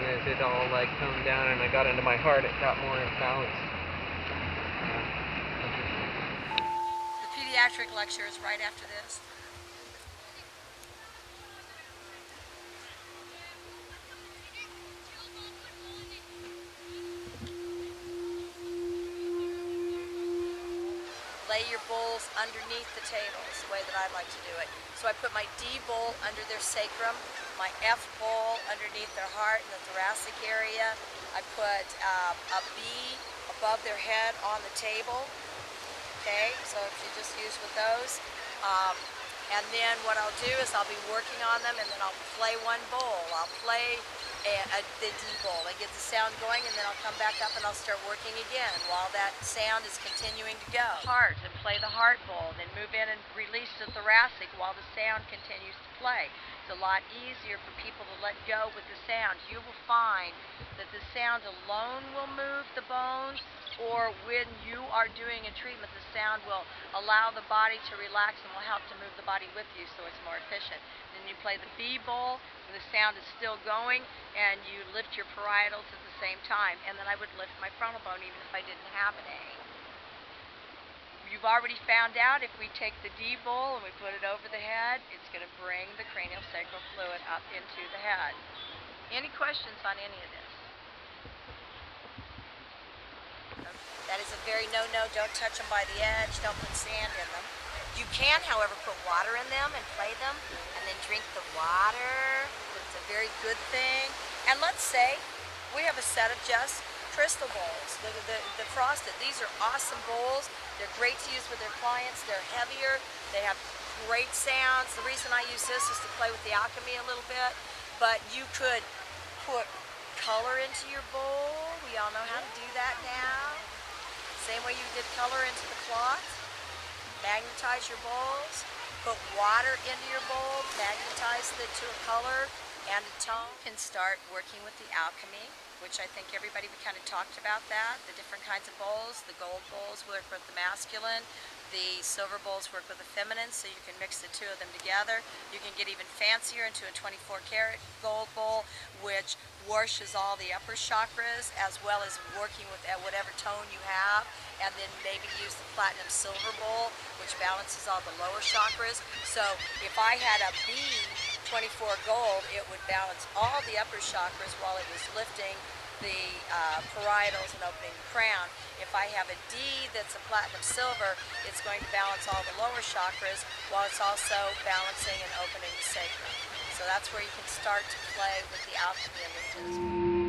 as it all like toned down and I got into my heart, it got more in balance. The pediatric lecture is right after this. Lay your bowls underneath the table is the way that I like to do it. So I put my D bowl under their sacrum, my F bowl underneath their heart and the thoracic area. I put a B above their head on the table. Okay, so if you just use with those. And then what I'll do is I'll be working on them and then I'll play one bowl. I'll play the D bowl and get the sound going, and then I'll come back up and I'll start working again while that sound is continuing to go. Heart, and play the heart bowl, then move in and release the thoracic while the sound continues to play. It's a lot easier for people to let go with the sound. You will find that the sound alone will move the bones, or when you are doing a treatment, the sound will allow the body to relax and will help to move the body with you so it's more efficient. Then you play the B bowl, and the sound is still going, and you lift your parietals at the same time. And then I would lift my frontal bone even if I didn't have an A. You've already found out if we take the D bowl and we put it over the head, it's going to bring the cranial sacral fluid up into the head. Any questions on any of this? That is a very no-no. Don't touch them by the edge. Don't put sand in them. You can, however, put water in them and play them and then drink the water. It's a very good thing. And let's say we have a set of just crystal bowls, the frosted. These are awesome bowls. They're great to use with their clients. They're heavier. They have great sounds. The reason I use this is to play with the alchemy a little bit. But you could put color into your bowl. We all know how to do that now. Same way you did color into the cloth. Magnetize your bowls. Put water into your bowl. Magnetize it to a color and a tone. You can start working with the alchemy, which I think everybody, we kind of talked about that. The different kinds of bowls. The gold bowls work with the masculine. The silver bowls work with the feminine, so you can mix the two of them together. You can get even fancier into a 24-karat gold bowl, which washes all the upper chakras, as well as working with at whatever tone you have. And then maybe use the platinum silver bowl, which balances all the lower chakras. So if I had a B 24 gold, it would balance all the upper chakras while it was lifting the parietals and opening the crown. If I have a D that's a platinum silver, it's going to balance all the lower chakras while it's also balancing and opening the sacrum. So that's where you can start to play with the alchemy a little bit.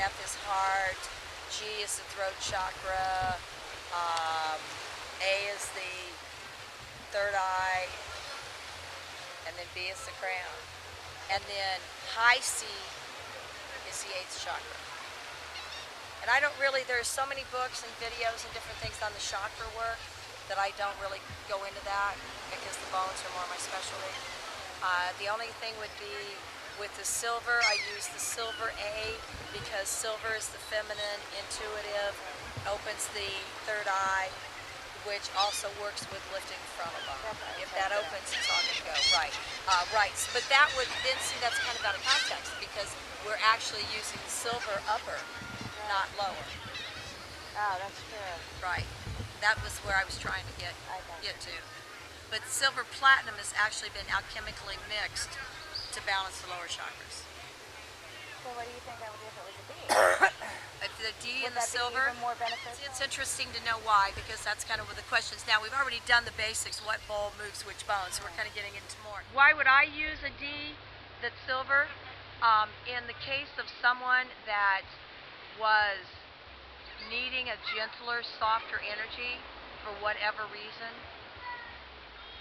F is heart, G is the throat chakra, A is the third eye, and then B is the crown. And then high C is the 8th chakra. And I don't really, there's so many books and videos and different things on the chakra work that I don't really go into that because the bones are more my specialty. The only thing would be with the silver, I use the silver A because silver is the feminine, intuitive, opens the third eye, which also works with lifting the frontal bone. If that opens, it's all going to go. Right. Right. But that would, then see, that's kind of out of context because we're actually using silver upper, not lower. Oh, that's true. Right. That was where I was trying to get to. But silver platinum has actually been alchemically mixed to balance the lower chakras. So what do you think I would do if it was a B? The D Would and the that be silver. even more beneficial? It's interesting to know why, because that's kind of what the questions. Now we've already done the basics. What bowl moves which bone? So we're kind of getting into more. Why would I use a D that's silver? In the case of someone that was needing a gentler, softer energy for whatever reason,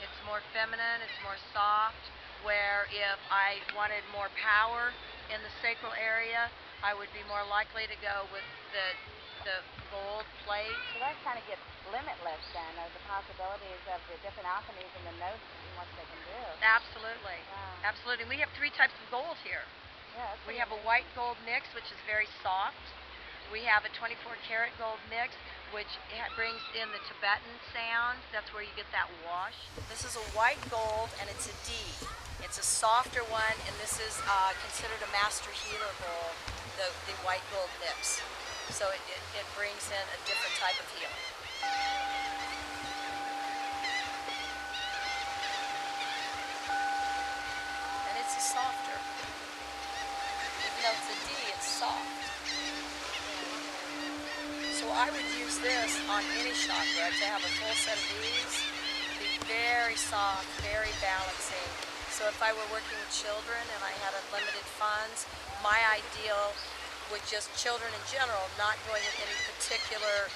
it's more feminine, it's more soft. Where if I wanted more power in the sacral area, I would be more likely to go with the gold plate. So that kind of gets limitless then, of the possibilities of the different alchemies and the notes and what they can do. Absolutely. Wow. Absolutely. We have 3 types of gold here. Yeah, We have a white gold mix, which is very soft. We have a 24-karat gold mix, which brings in the Tibetan sound. That's where you get that wash. This is a white gold, and it's a D. It's a softer one, and this is considered a master healer bowl, the white gold mix. So it brings in a different type of healing. And it's a softer. Even though it's a D, it's soft. So I would use this on any chakra to have a full set of these. Be very soft, very balancing. So if I were working with children and I had unlimited funds, my ideal with just children in general, not going with any particular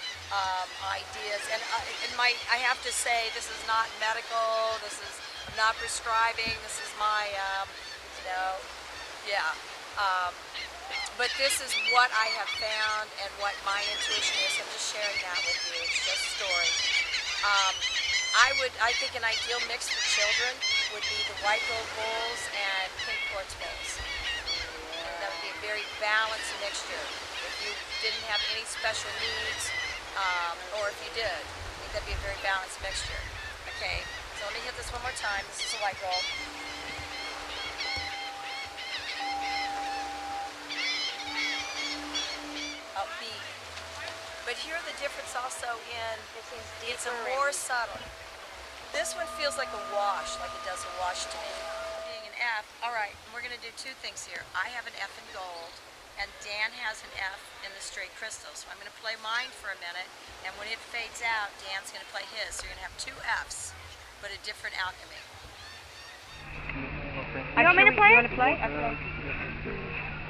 ideas. And I have to say, this is not medical. I'm not prescribing. This is my, but this is what I have found and what my intuition is. I'm just sharing that with you. It's just a story. I think an ideal mix for children would be the white gold bowls and pink quartz bowls. That would be a very balanced mixture. If you didn't have any special needs, or if you did, I think that'd be a very balanced mixture. Okay, so let me hit this one more time. This is a white gold. Upbeat. But here the difference also in it's a more subtle. This one feels like a wash, like it does a wash to me. Being an F, all right, we're going to do two things here. I have an F in gold, and Dan has an F in the straight crystal. So I'm going to play mine for a minute, and when it fades out, Dan's going to play his. So you're going to have two Fs, but a different alchemy. You want me to play? You want to play? Okay.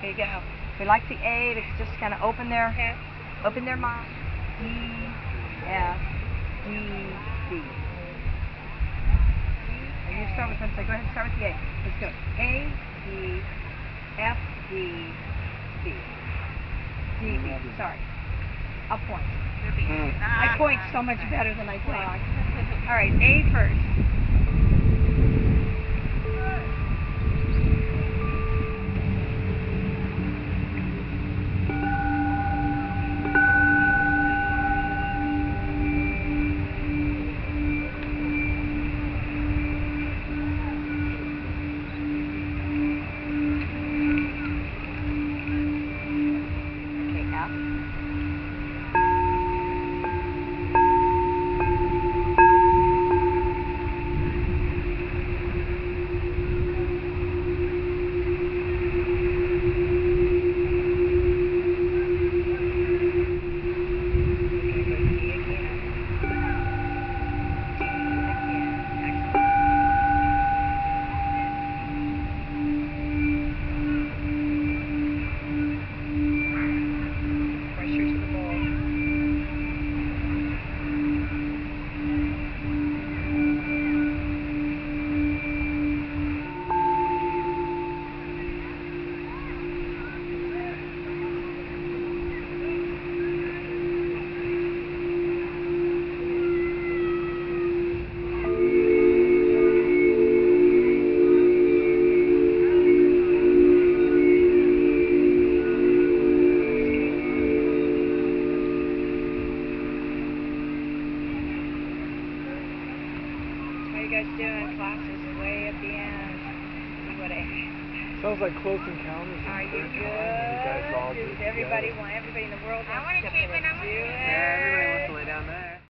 Here you go. We like the A to just kind of open their mind. D, F, D, C. And you start with them. So go ahead and start with the A. Let's go. A, D, F, D, C. D, B. Sorry. I'll point. I point so much better than I talk. All right. A first. Doing classes way at the end. See what Sounds like Close Encounters. Are you good? You guys all Does everybody want everybody in the world? I want a treatment. I want to Yeah, everybody wants to lay down there.